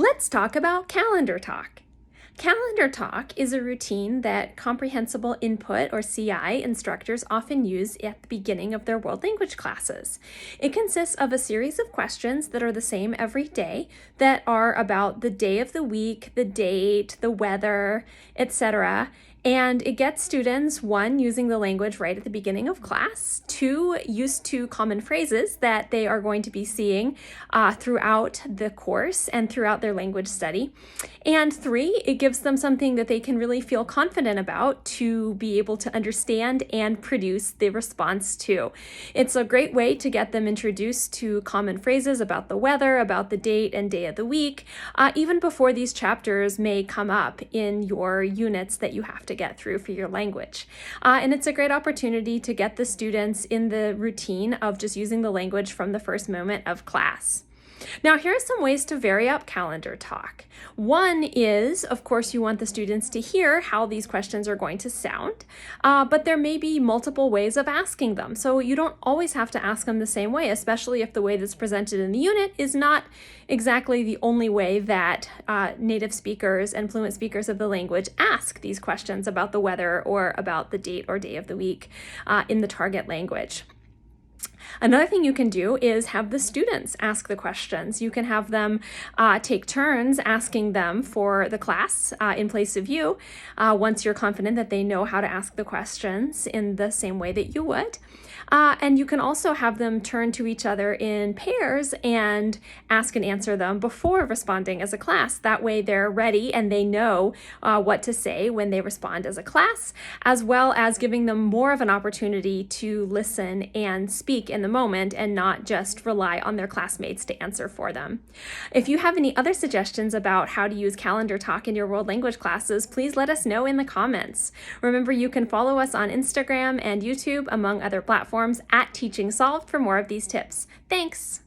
Let's talk about calendar talk. Calendar talk is a routine that Comprehensible Input, or CI, instructors often use at the beginning of their world language classes. It consists of a series of questions that are the same every day that are about the day of the week, the date, the weather, etc. And it gets students, one, using the language right at the beginning of class, two, used to common phrases that they are going to be seeing throughout the course and throughout their language study, and three, it gives them something that they can really feel confident about to be able to understand and produce the response to. It's a great way to get them introduced to common phrases about the weather, about the date and day of the week, even before these chapters may come up in your units that you have to get through for your language. And it's a great opportunity to get the students in the routine of just using the language from the first moment of class. Now, here are some ways to vary up calendar talk. One is, of course, you want the students to hear how these questions are going to sound, but there may be multiple ways of asking them. So you don't always have to ask them the same way, especially if the way that's presented in the unit is not exactly the only way that native speakers and fluent speakers of the language ask these questions about the weather or about the date or day of the week in the target language. Another thing you can do is have the students ask the questions. You can have them take turns asking them for the class in place of you once you're confident that they know how to ask the questions in the same way that you would. And you can also have them turn to each other in pairs and ask and answer them before responding as a class. That way they're ready and they know what to say when they respond as a class, as well as giving them more of an opportunity to listen and speak in the moment and not just rely on their classmates to answer for them. If you have any other suggestions about how to use calendar talk in your world language classes, please let us know in the comments. Remember, you can follow us on Instagram and YouTube, among other platforms, at Teaching Solved for more of these tips. Thanks!